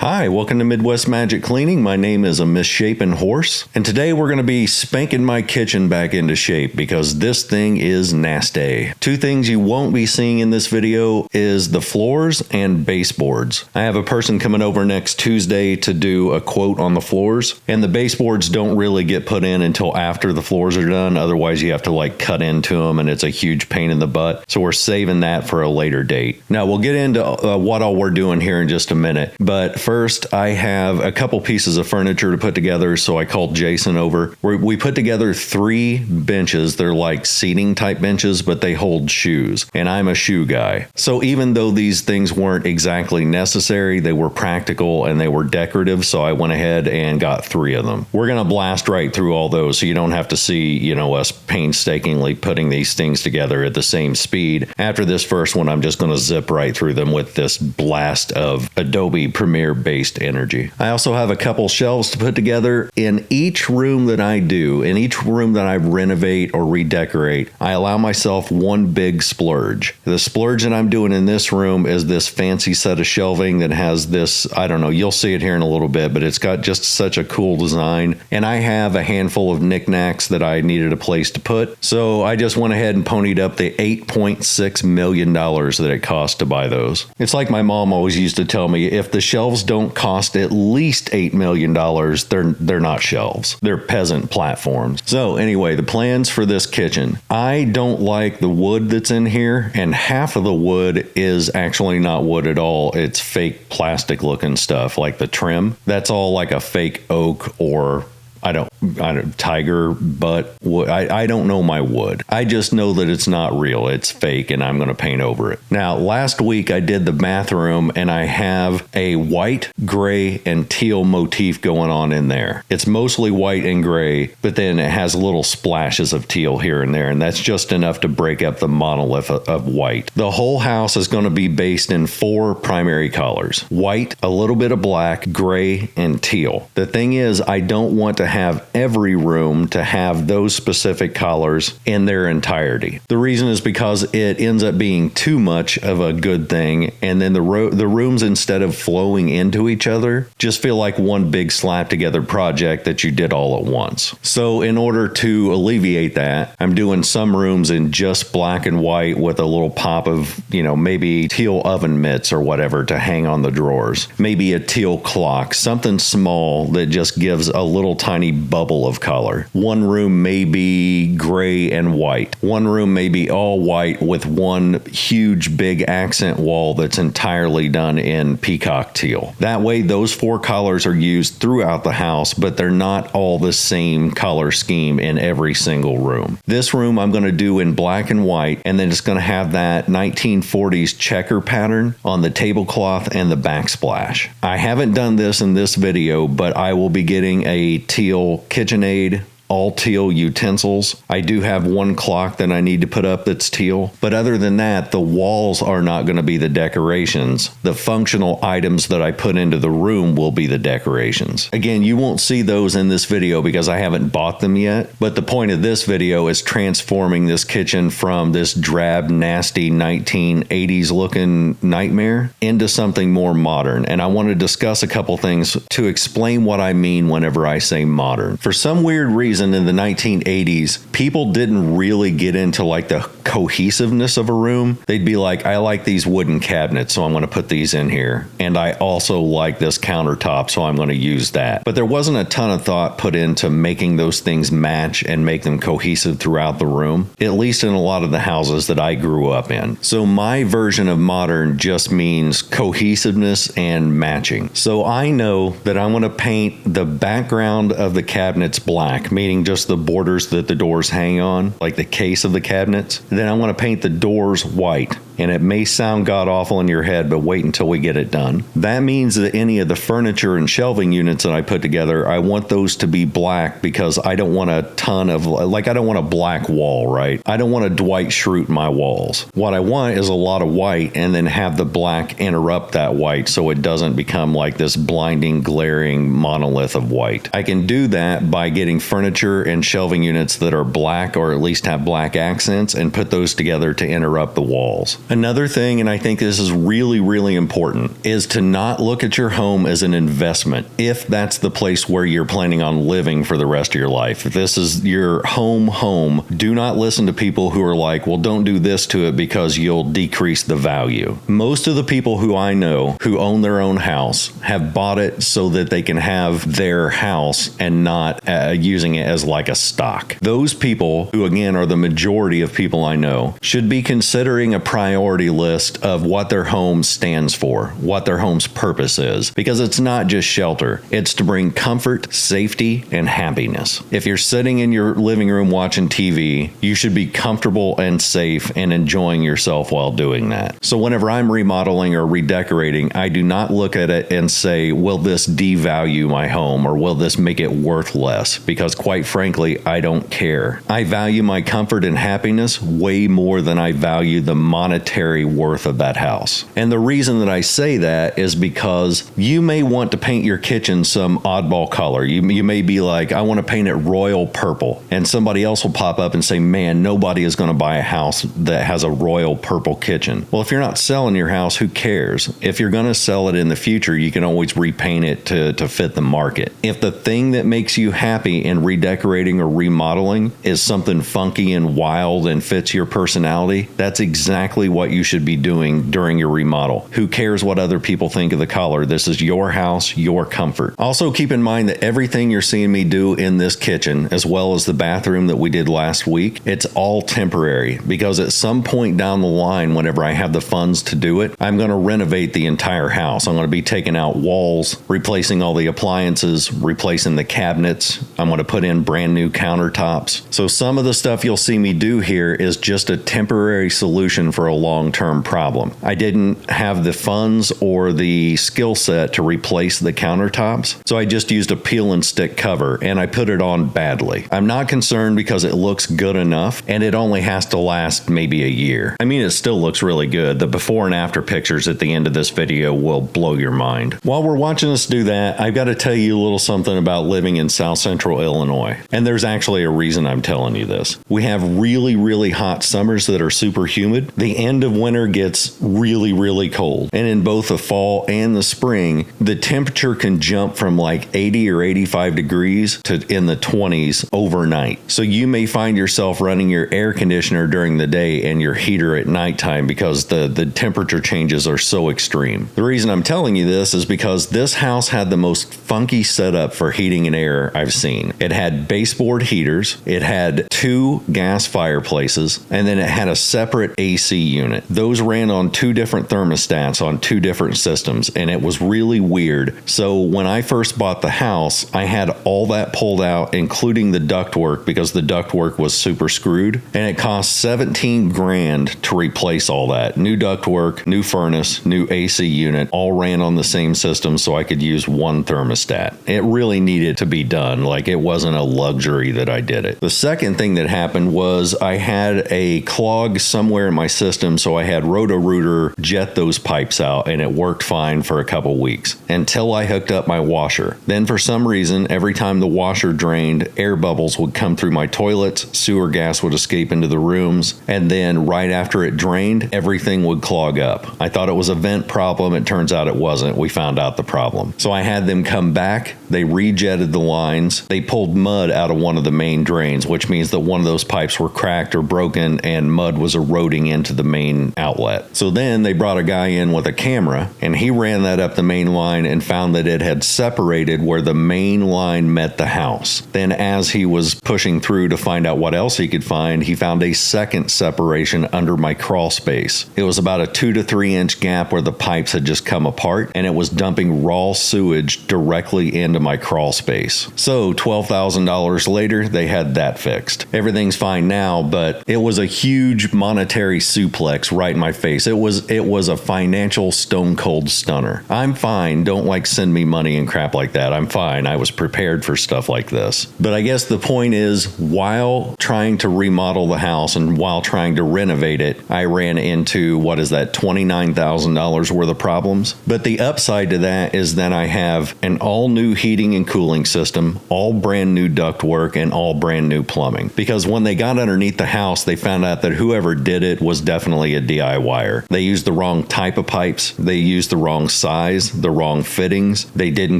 Hi, welcome to Midwest Magic Cleaning. My name is a misshapen horse, and today we're going to be spanking my kitchen back into shape because this thing is nasty. Two things you won't be seeing in this video is the floors and baseboards. I have a person coming over next Tuesday to do a quote on the floors, and the baseboards don't really get put in until after the floors are done. Otherwise, you have to cut into them, and it's a huge pain in the butt. So we're saving that for a later date. Now, we'll get into what all we're doing here in just a minute, but first, I have a couple pieces of furniture to put together, so I called Jason over. We put together 3 benches. They're like seating type benches, but they hold shoes, and I'm a shoe guy. So even though these things weren't exactly necessary, they were practical and they were decorative, so I went ahead and got 3 of them. We're going to blast right through all those, so you don't have to see, us painstakingly putting these things together at the same speed. After this first one, I'm just going to zip right through them with this blast of Adobe Premiere based energy. I also have a couple shelves to put together. In each room that I renovate or redecorate, I allow myself one big splurge. The splurge that I'm doing in this room is this fancy set of shelving that has this, I don't know, you'll see it here in a little bit, but it's got just such a cool design. And I have a handful of knickknacks that I needed a place to put. So I just went ahead and ponied up the $8.6 million that it cost to buy those. It's like my mom always used to tell me, if the shelves don't cost at least $8 million, they're not shelves. They're peasant platforms. So anyway, the plans for this kitchen. I don't like the wood that's in here, and half of the wood is actually not wood at all. It's fake plastic looking stuff, like the trim. That's all like a fake oak or I don't tiger butt wood. I don't know my wood. I just know that it's not real. It's fake, and I'm going to paint over it. Now, last week I did the bathroom, and I have a white, gray, and teal motif going on in there. It's mostly white and gray, but then it has little splashes of teal here and there, and that's just enough to break up the monolith of white. The whole house is going to be based in 4 primary colors: white, a little bit of black, gray, and teal. The thing is, I don't want to have every room to have those specific colors in their entirety. The reason is because it ends up being too much of a good thing, and then the rooms, instead of flowing into each other, just feel like one big slap together project that you did all at once. So in order to alleviate that, I'm doing some rooms in just black and white with a little pop of, maybe teal oven mitts or whatever to hang on the drawers. Maybe a teal clock, something small that just gives a little tiny bubble of color. One room may be gray and white. One room may be all white with one huge big accent wall that's entirely done in peacock teal. That way, those 4 colors are used throughout the house, but they're not all the same color scheme in every single room. This room I'm going to do in black and white, and then it's going to have that 1940s checker pattern on the tablecloth and the backsplash. I haven't done this in this video, but I will be getting a teal KitchenAid, all teal utensils. I do have one clock that I need to put up that's teal, but other than that, the walls are not going to be the decorations. The functional items that I put into the room will be the decorations. Again, you won't see those in this video because I haven't bought them yet, but the point of this video is transforming this kitchen from this drab, nasty 1980s looking nightmare into something more modern, and I want to discuss a couple things to explain what I mean whenever I say modern. For some weird reason, in the 1980s, people didn't really get into the cohesiveness of a room. They'd be like, I like these wooden cabinets, so I'm going to put these in here. And I also like this countertop, so I'm going to use that. But there wasn't a ton of thought put into making those things match and make them cohesive throughout the room, at least in a lot of the houses that I grew up in. So my version of modern just means cohesiveness and matching. So I know that I want to paint the background of the cabinets black, meaning just the borders that the doors hang on, like the case of the cabinets. Then I want to paint the doors white. And it may sound god-awful in your head, but wait until we get it done. That means that any of the furniture and shelving units that I put together, I want those to be black because I don't want a ton of, I don't want a black wall, right? I don't want a Dwight Schrute in my walls. What I want is a lot of white and then have the black interrupt that white so it doesn't become like this blinding, glaring monolith of white. I can do that by getting furniture and shelving units that are black or at least have black accents and put those together to interrupt the walls. Another thing, and I think this is really, really important, is to not look at your home as an investment if that's the place where you're planning on living for the rest of your life. If this is your home, do not listen to people who are like, well, don't do this to it because you'll decrease the value. Most of the people who I know who own their own house have bought it so that they can have their house and not using it as like a stock. Those people, who again are the majority of people I know, should be considering a priority list of what their home stands for, what their home's purpose is, because it's not just shelter. It's to bring comfort, safety, and happiness. If you're sitting in your living room watching TV, you should be comfortable and safe and enjoying yourself while doing that. So whenever I'm remodeling or redecorating, I do not look at it and say, will this devalue my home or will this make it worth less? Because quite frankly, I don't care. I value my comfort and happiness way more than I value the monetary worth of that house. And the reason that I say that is because you may want to paint your kitchen some oddball color. You may be like, I want to paint it royal purple. And somebody else will pop up and say, man, nobody is going to buy a house that has a royal purple kitchen. Well, if you're not selling your house, who cares? If you're going to sell it in the future, you can always repaint it to fit the market. If the thing that makes you happy in redecorating or remodeling is something funky and wild and fits your personality, that's exactly what you should be doing during your remodel. Who cares what other people think of the color? This is your house, your comfort. Also, keep in mind that everything you're seeing me do in this kitchen, as well as the bathroom that we did last week, it's all temporary, because at some point down the line, whenever I have the funds to do it, I'm going to renovate the entire house. I'm going to be taking out walls, replacing all the appliances, replacing the cabinets. I'm going to put in brand new countertops. So some of the stuff you'll see me do here is just a temporary solution for a long-term problem. I didn't have the funds or the skill set to replace the countertops, so I just used a peel and stick cover, and I put it on badly. I'm not concerned because it looks good enough, and it only has to last maybe a year. I mean, it still looks really good. The before and after pictures at the end of this video will blow your mind. While we're watching us do that, I've got to tell you a little something about living in South Central Illinois, and there's actually a reason I'm telling you this. We have really, really hot summers that are super humid. The end of winter gets really, really cold, and in both the fall and the spring, the temperature can jump from like 80 or 85 degrees to in the 20s overnight. So you may find yourself running your air conditioner during the day and your heater at nighttime because the temperature changes are so extreme. The reason I'm telling you this is because this house had the most funky setup for heating and air I've seen. It had baseboard heaters, it had 2 gas fireplaces, and then it had a separate AC unit. Those ran on 2 different thermostats on 2 different systems, and it was really weird. So when I first bought the house, I had all that pulled out, including the ductwork, because the ductwork was super screwed, and it cost $17,000 to replace all that. New ductwork, new furnace, new AC unit, all ran on the same system so I could use one thermostat. It really needed to be done. Like, it wasn't a luxury that I did it. The second thing that happened was I had a clog somewhere in my system, so I had Roto-Rooter jet those pipes out, and it worked fine for a couple weeks until I hooked up my washer. Then for some reason, every time the washer drained, air bubbles would come through my toilets, sewer gas would escape into the rooms, and then right after it drained, everything would clog up. I thought it was a vent problem. It turns out it wasn't. We found out the problem. So I had them come back. They rejetted the lines. They pulled mud out of one of the main drains, which means that one of those pipes were cracked or broken and mud was eroding into the main outlet. So then they brought a guy in with a camera, and he ran that up the main line and found that it had separated where the main line met the house. Then as he was pushing through to find out what else he could find, he found a second separation under my crawl space. It was about a 2 to 3 inch gap where the pipes had just come apart, and it was dumping raw sewage directly into my crawl space. So $12,000 later, they had that fixed. Everything's fine now, but it was a huge monetary suplex right in my face. It was a financial stone cold stunner. I'm fine. Don't send me money and crap like that. I'm fine. I was prepared for stuff like this. But I guess the point is, while trying to remodel the house and while trying to renovate it, I ran into, $29,000 worth of problems. But the upside to that is that I have an all new heating and cooling system, all brand new ductwork, and all brand new plumbing. Because when they got underneath the house, they found out that whoever did it was definitely definitely a DIYer. They used the wrong type of pipes. They used the wrong size, the wrong fittings. They didn't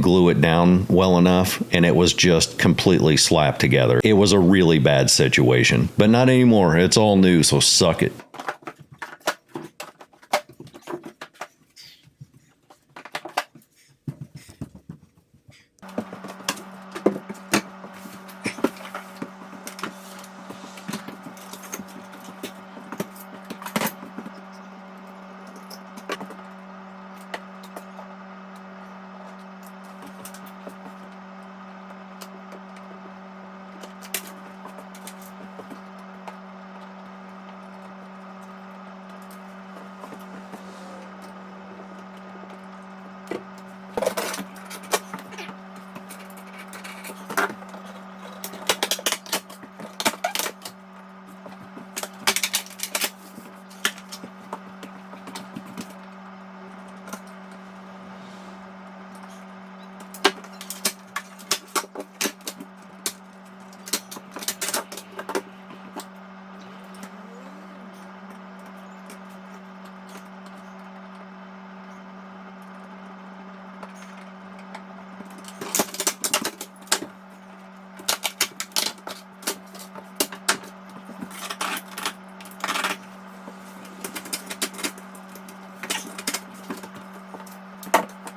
glue it down well enough, and it was just completely slapped together. It was a really bad situation. But not anymore. It's all new, so suck it.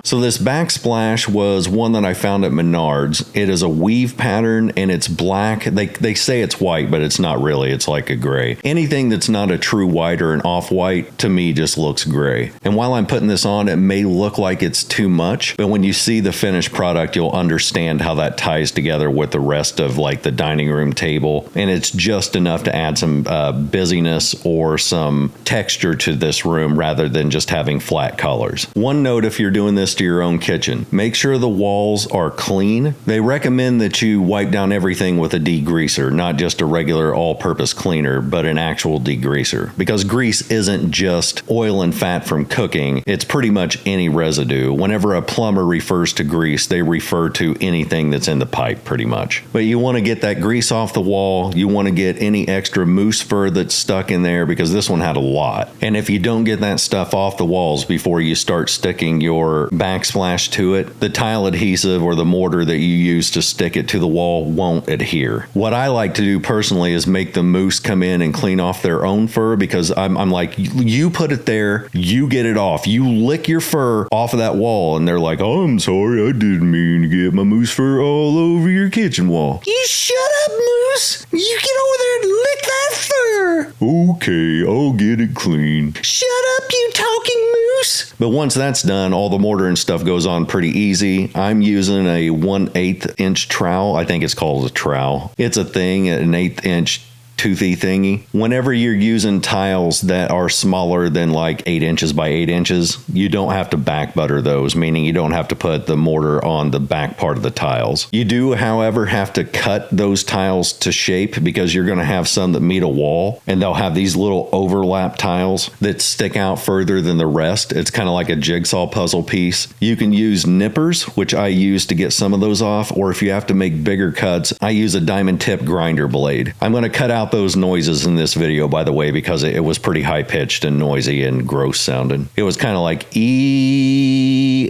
So this backsplash was one that I found at Menards. It is a weave pattern and it's black. They say it's white, but it's not really. It's like a gray. Anything that's not a true white or an off-white to me just looks gray. And while I'm putting this on, it may look like it's too much, but when you see the finished product, you'll understand how that ties together with the rest of like the dining room table. And it's just enough to add some busyness or some texture to this room rather than just having flat colors. One note if you're doing this to your own kitchen, make sure the walls are clean. They recommend that you wipe down everything with a degreaser, not just a regular all-purpose cleaner, but an actual degreaser. Because grease isn't just oil and fat from cooking, it's pretty much any residue. Whenever a plumber refers to grease, they refer to anything that's in the pipe pretty much. But you want to get that grease off the wall, you want to get any extra moose fur that's stuck in there because this one had a lot. And if you don't get that stuff off the walls before you start sticking your backsplash to it, the tile adhesive or the mortar that you use to stick it to the wall won't adhere. What I like to do personally is make the moose come in and clean off their own fur because I'm like, you put it there, you get it off. You lick your fur off of that wall and they're like, oh, I'm sorry, I didn't mean to get my moose fur all over your kitchen wall. You shut up, moose! You get over there and lick that fur! Okay, I'll get it clean. Shut up, you talking moose! But once that's done, all the mortar and stuff goes on pretty easy. I'm using a 1/8 inch trowel. I think it's called a trowel. It's a thing, an 1/8 inch toothy thingy. Whenever you're using tiles that are smaller than like 8 inches by 8 inches, you don't have to back butter those, meaning you don't have to put the mortar on the back part of the tiles. You do, however, have to cut those tiles to shape because you're going to have some that meet a wall and they'll have these little overlap tiles that stick out further than the rest. It's kind of like a jigsaw puzzle piece. You can use nippers, which I use to get some of those off, or if you have to make bigger cuts, I use a diamond tip grinder blade. I'm going to cut out those noises in this video, by the way, because it was pretty high pitched and noisy and gross sounding. It was kind of like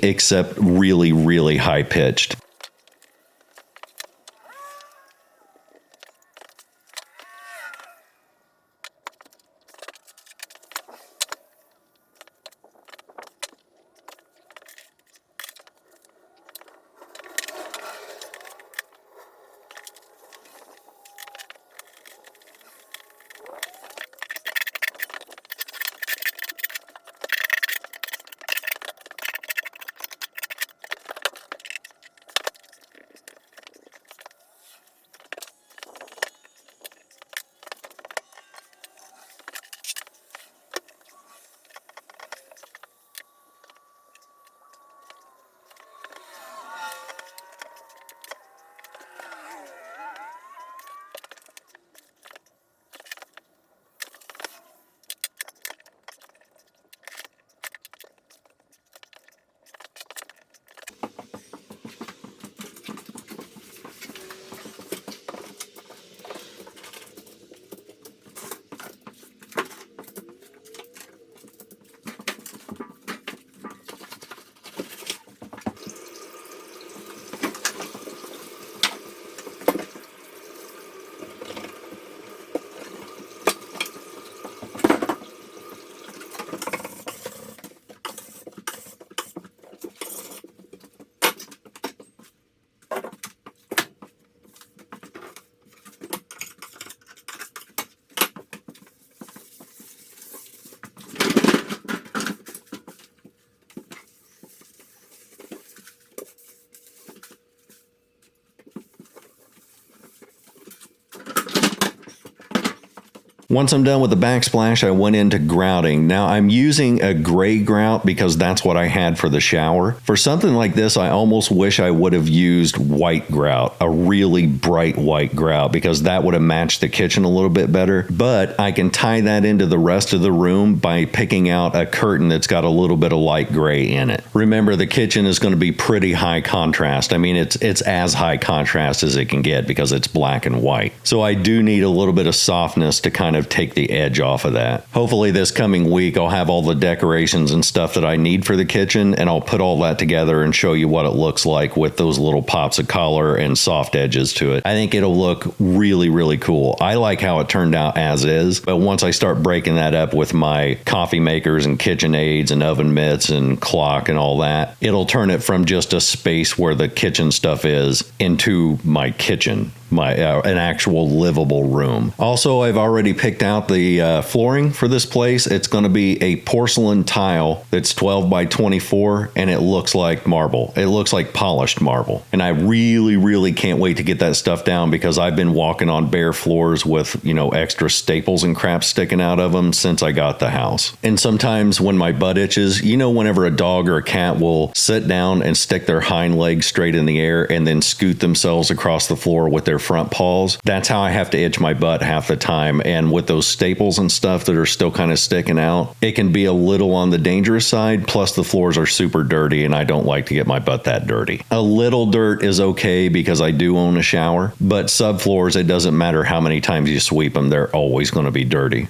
except really, really high pitched. Once I'm done with the backsplash, I went into grouting. Now I'm using a gray grout because that's what I had for the shower. For something like this, I almost wish I would have used white grout, a really bright white grout, because that would have matched the kitchen a little bit better. But I can tie that into the rest of the room by picking out a curtain that's got a little bit of light gray in it. Remember, the kitchen is going to be pretty high contrast. I mean, it's as high contrast as it can get because it's black and white. So I do need a little bit of softness to kind of take the edge off of that. Hopefully this coming week I'll have all the decorations and stuff that I need for the kitchen, and I'll put all that together and show you what it looks like with those little pops of color and soft edges to it. I think it'll look really, really cool. I like how it turned out as is, but once I start breaking that up with my coffee makers and kitchen aids and oven mitts and clock and all that, it'll turn it from just a space where the kitchen stuff is into my kitchen, an actual livable room. Also, I've already picked out the flooring for this place. It's going to be a porcelain tile that's 12 by 24, and it looks like marble. It looks like polished marble. And I really, really can't wait to get that stuff down because I've been walking on bare floors with, extra staples and crap sticking out of them since I got the house. And sometimes when my butt itches, whenever a dog or a cat will sit down and stick their hind legs straight in the air and then scoot themselves across the floor with their front paws, that's how I have to itch my butt half the time. And with those staples and stuff that are still kind of sticking out, it can be a little on the dangerous side. Plus the floors are super dirty and I don't like to get my butt that dirty. A little dirt is okay because I do own a shower, but subfloors, it doesn't matter how many times you sweep them, they're always going to be dirty.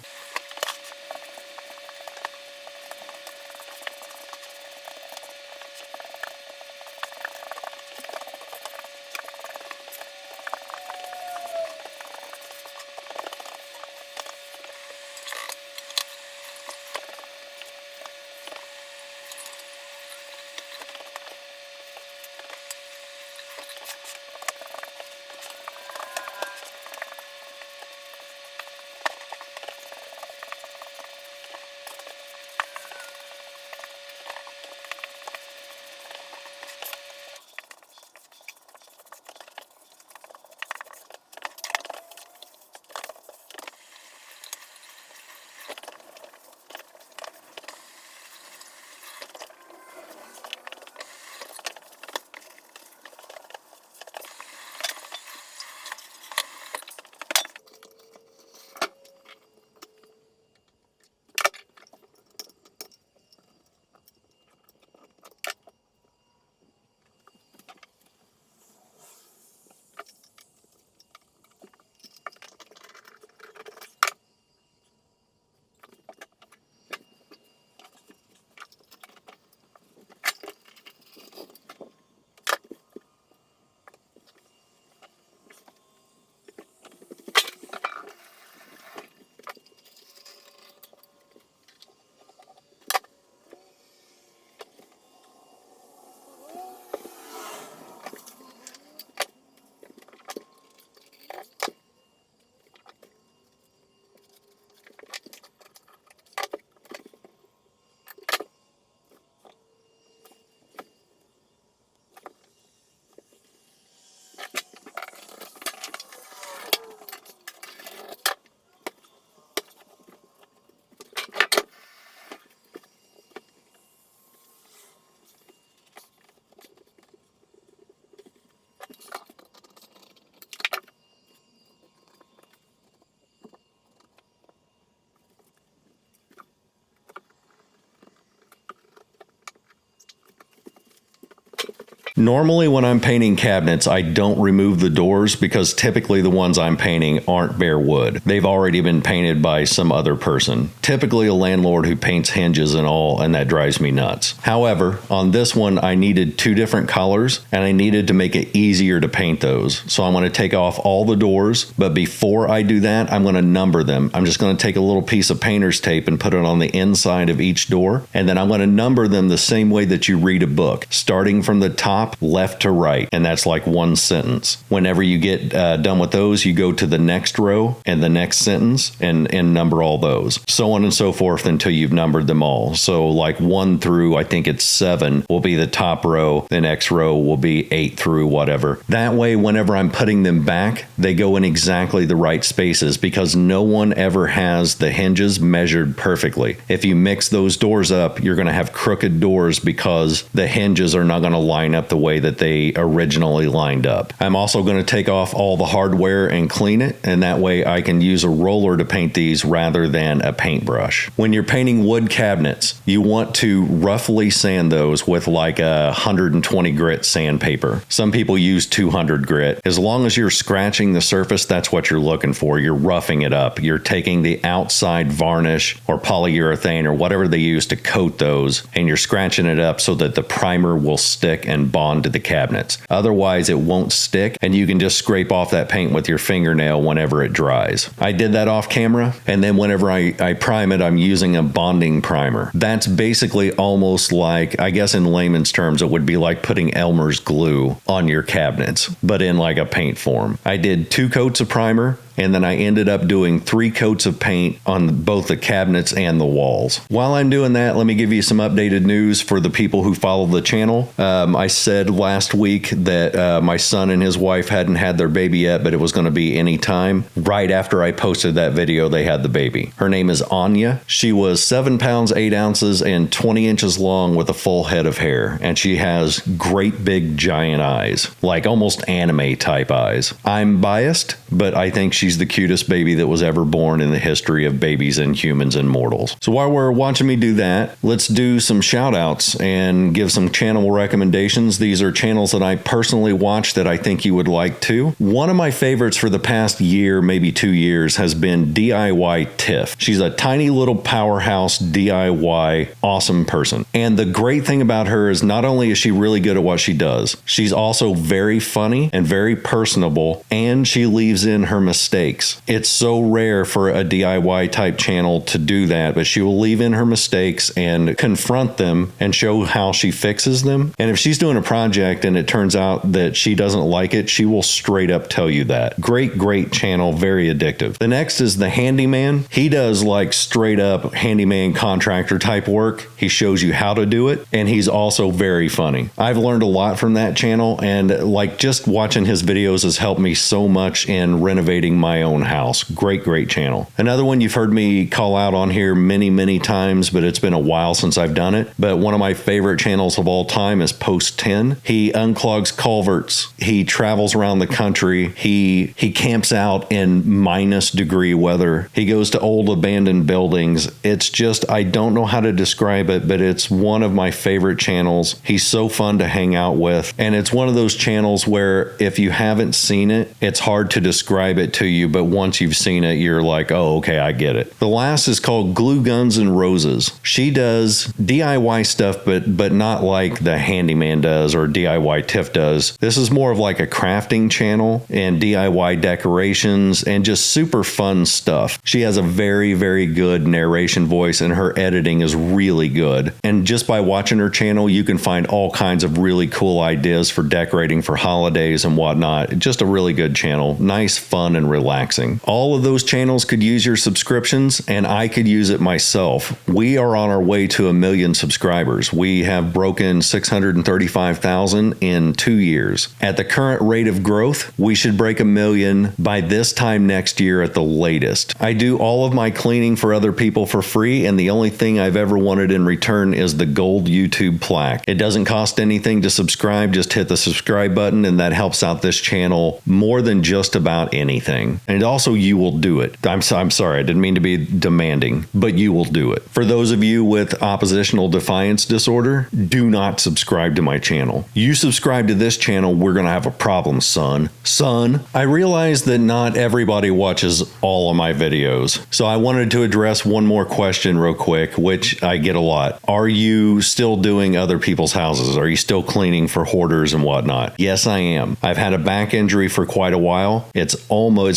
Normally when I'm painting cabinets, I don't remove the doors because typically the ones I'm painting aren't bare wood. They've already been painted by some other person, typically a landlord who paints hinges and all, and that drives me nuts. However, on this one, I needed two different colors and I needed to make it easier to paint those. So I'm going to take off all the doors, but before I do that, I'm going to number them. I'm just going to take a little piece of painter's tape and put it on the inside of each door, and then I'm going to number them the same way that you read a book, starting from the top top, left to right, and that's like one sentence. Whenever you get done with those, you go to the next row and the next sentence and number all those. So on and so forth until you've numbered them all. So like 1 through, I think it's 7 will be the top row. The next row will be 8 through whatever. That way, whenever I'm putting them back, they go in exactly the right spaces because no one ever has the hinges measured perfectly. If you mix those doors up, you're going to have crooked doors because the hinges are not going to line up the way that they originally lined up. I'm also going to take off all the hardware and clean it, and that way I can use a roller to paint these rather than a paintbrush. When you're painting wood cabinets, you want to roughly sand those with like a 120 grit sandpaper. Some people use 200 grit. As long as you're scratching the surface, that's what you're looking for. You're roughing it up. You're taking the outside varnish or polyurethane or whatever they use to coat those, and you're scratching it up so that the primer will stick and bond to the cabinets. Otherwise, it won't stick, and you can just scrape off that paint with your fingernail whenever it dries. I did that off camera, and then whenever I prime it, I'm using a bonding primer. That's basically almost like, I guess in layman's terms, it would be like putting Elmer's glue on your cabinets, but in like a paint form. I did 2 coats of primer, and then I ended up doing 3 coats of paint on both the cabinets and the walls. While I'm doing that, let me give you some updated news for the people who follow the channel. I said last week that my son and his wife hadn't had their baby yet, but it was going to be any time. Right after I posted that video, they had the baby. Her name is Anya. She was 7 pounds, 8 ounces, and 20 inches long with a full head of hair. And she has great big giant eyes, like almost anime type eyes. I'm biased, but I think she's the cutest baby that was ever born in the history of babies and humans and mortals. So while we're watching me do that, let's do some shout outs and give some channel recommendations. These are channels that I personally watch that I think you would like too. One of my favorites for the past year, maybe 2 years, has been DIY Tiff. She's a tiny little powerhouse DIY awesome person. And the great thing about her is not only is she really good at what she does, she's also very funny and very personable, and she leaves in her mistakes. It's so rare for a DIY type channel to do that, but she will leave in her mistakes and confront them and show how she fixes them. And if she's doing a project and it turns out that she doesn't like it, she will straight up tell you that. Great channel, very addictive. The next is The Handyman. He does like straight up handyman contractor type work. He shows you how to do it, and he's also very funny. I've learned a lot from that channel, and like just watching his videos has helped me so much in renovating my own house. Great channel. Another one you've heard me call out on here many times, but it's been a while since I've done it. But one of my favorite channels of all time is Post 10. He unclogs culverts. He travels around the country. He camps out in -degree weather. He goes to old abandoned buildings. It's just, I don't know how to describe it, but it's one of my favorite channels. He's so fun to hang out with. And it's one of those channels where if you haven't seen it, it's hard to describe it to you, but once you've seen it, you're like, oh, okay, I get it. The last is called Glue Guns and Roses. She does DIY stuff, but not like the Handyman does or DIY Tiff does. This is more of like a crafting channel and DIY decorations and just super fun stuff. She has a very good narration voice, and her editing is really good. And just by watching her channel, you can find all kinds of really cool ideas for decorating for holidays and whatnot. Just a really good channel. Nice, fun, and relaxing. All of those channels could use your subscriptions, and I could use it myself. We are on our way to 1 million subscribers. We have broken 635,000 in 2 years. At the current rate of growth, we should break 1 million by this time next year at the latest. I do all of my cleaning for other people for free, and the only thing I've ever wanted in return is the gold YouTube plaque. It doesn't cost anything to subscribe. Just hit the subscribe button, and that helps out this channel more than just about anything. And also, you will do it. I'm sorry, I didn't mean to be demanding, but you will do it. For those of you with oppositional defiance disorder, do not subscribe to my channel. You subscribe to this channel, we're going to have a problem, son. Son, I realize that not everybody watches all of my videos, so I wanted to address one more question real quick, which I get a lot. Are you still doing other people's houses? Are you still cleaning for hoarders and whatnot? Yes, I am. I've had a back injury for quite a while. It's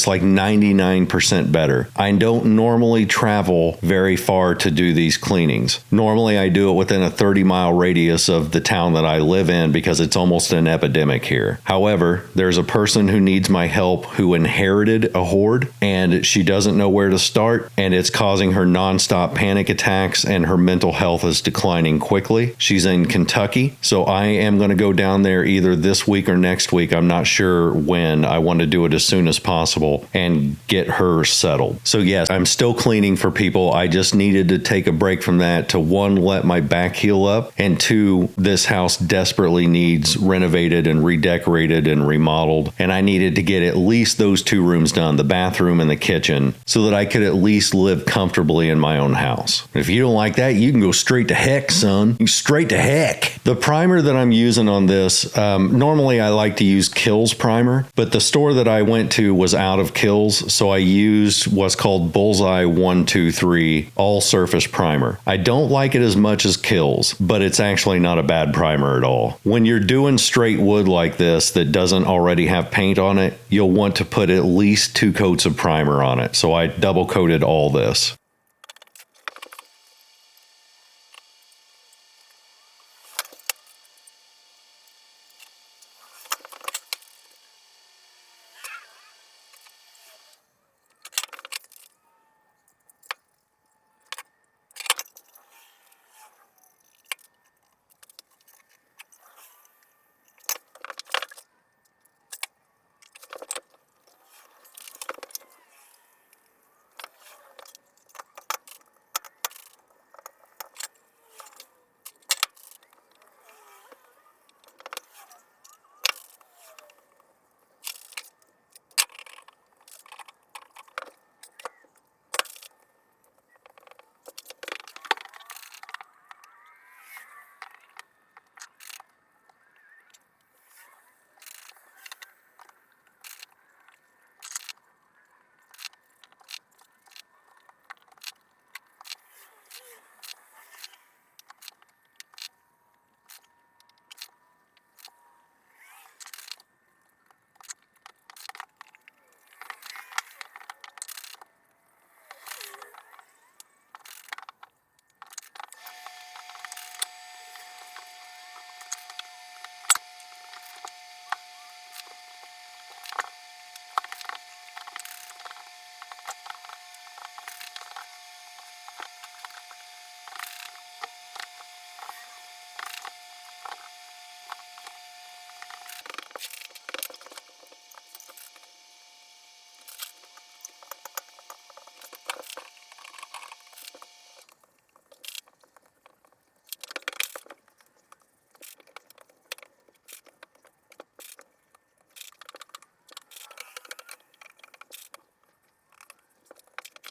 It's like 99% better. I don't normally travel very far to do these cleanings. Normally, I do it within a 30-mile radius of the town that I live in because it's almost an epidemic here. However, there's a person who needs my help who inherited a hoard, and she doesn't know where to start, and it's causing her nonstop panic attacks, and her mental health is declining quickly. She's in Kentucky, so I am going to go down there either this week or next week. I'm not sure when. I want to do it as soon as possible and get her settled. So yes, I'm still cleaning for people. I just needed to take a break from that to, one, let my back heal up, and two, this house desperately needs renovated and redecorated and remodeled, and I needed to get at least those 2 rooms done, the bathroom and the kitchen, so that I could at least live comfortably in my own house. If you don't like that, you can go straight to heck, son. You straight to heck. The primer that I'm using on this, normally I like to use Kills primer, but the store that I went to was out of Kills, so I used what's called Bullseye 123 all surface primer. I don't like it as much as Kills, but it's actually not a bad primer at all. When you're doing straight wood like this that doesn't already have paint on it, you'll want to put at least 2 coats of primer on it. So I double coated all this.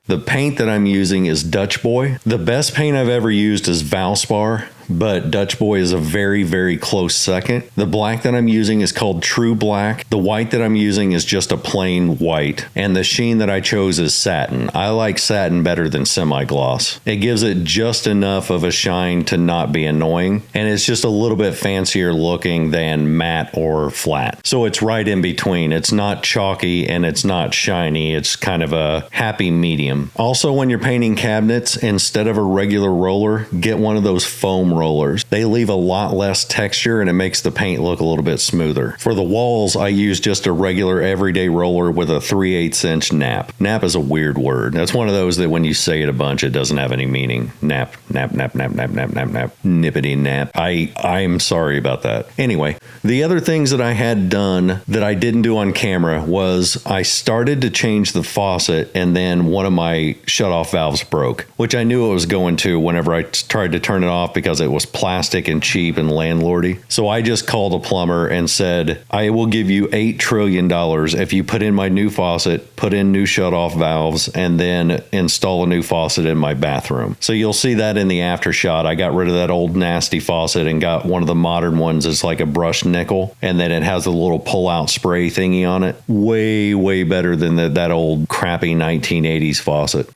The paint that I'm using is Dutch Boy. The best paint I've ever used is Valspar, but Dutch Boy is a very, very close second. The black that I'm using is called True Black. The white that I'm using is just a plain white. And the sheen that I chose is satin. I like satin better than semi-gloss. It gives it just enough of a shine to not be annoying, and it's just a little bit fancier looking than matte or flat. So it's right in between. It's not chalky and it's not shiny. It's kind of a happy medium. Also, when you're painting cabinets, instead of a regular roller, get one of those foam rollers. They leave a lot less texture and it makes the paint look a little bit smoother. For the walls, I use just a regular everyday roller with a 3/8 inch nap. Nap is a weird word. That's one of those that when you say it a bunch, it doesn't have any meaning. Nap, nap, nap, nap, nap, nap, nap, nap, nippity nap. I'm sorry about that. Anyway, the other things that I had done that I didn't do on camera was I started to change the faucet and then one of my shutoff valves broke, which I knew it was going to whenever I tried to turn it off because it was plastic and cheap and landlordy. So I just called a plumber and said, I will give you $8 trillion if you put in my new faucet, put in new shutoff valves, and then install a new faucet in my bathroom. So you'll see that in the after shot. I got rid of that old nasty faucet and got one of the modern ones. It's like a brushed nickel, and then it has a little pull-out spray thingy on it. Way, way better than that old crappy 1980s faucet.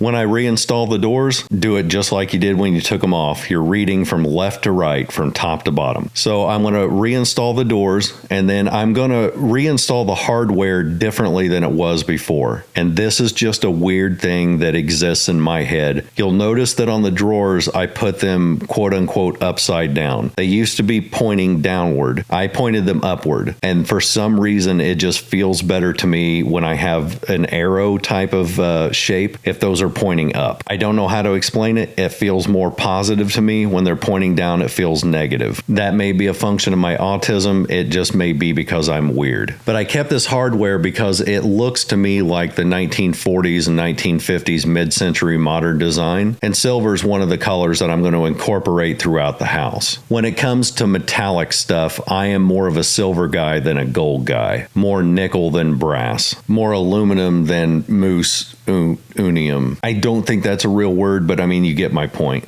When I reinstall the doors, do it just like you did when you took them off. You're reading from left to right, from top to bottom. So I'm going to reinstall the doors, and then I'm going to reinstall the hardware differently than it was before. And this is just a weird thing that exists in my head. You'll notice that on the drawers, I put them quote unquote upside down. They used to be pointing downward. I pointed them upward. And for some reason, it just feels better to me when I have an arrow type of shape if those are pointing up. I don't know how to explain it. It feels more positive to me. When they're pointing down, it feels negative. That may be a function of my autism. It just may be because I'm weird. But I kept this hardware because it looks to me like the 1940s and 1950s mid-century modern design, and silver is one of the colors that I'm going to incorporate throughout the house. When it comes to metallic stuff, I am more of a silver guy than a gold guy, more nickel than brass, more aluminum than moose unium. I don't think that's a real word, but I mean, you get my point.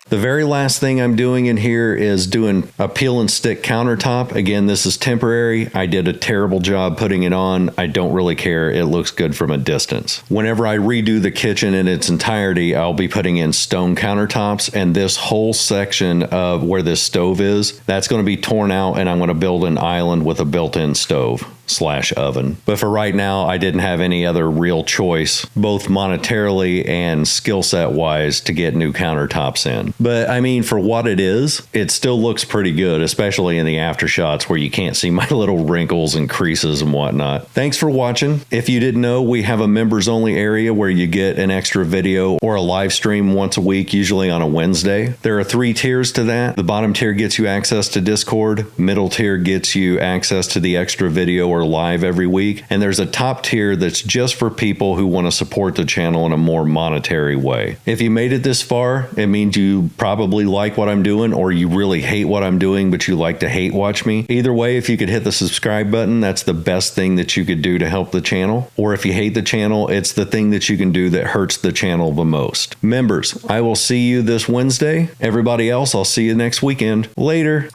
The very last thing I'm doing in here is doing a peel and stick countertop. Again, this is temporary. I did a terrible job putting it on. I don't really care. It looks good from a distance. Whenever I redo the kitchen in its entirety, I'll be putting in stone countertops, and this whole section of where this stove is, that's going to be torn out, and I'm going to build an island with a built-in stove / oven. But for right now, I didn't have any other real choice, both monetarily and skill set wise, to get new countertops in. But I mean, for what it is, it still looks pretty good, especially in the after shots where you can't see my little wrinkles and creases and whatnot. Thanks for watching. If you didn't know, we have a members only area where you get an extra video or a live stream once a week, usually on a Wednesday. There are 3 tiers to that. The bottom tier gets you access to Discord. Middle tier gets you access to the extra video or hour live every week. And there's a top tier that's just for people who want to support the channel in a more monetary way. If you made it this far, it means you probably like what I'm doing, or you really hate what I'm doing, but you like to hate watch me. Either way, if you could hit the subscribe button, that's the best thing that you could do to help the channel. Or if you hate the channel, it's the thing that you can do that hurts the channel the most. Members, I will see you this Wednesday. Everybody else, I'll see you next weekend. Later.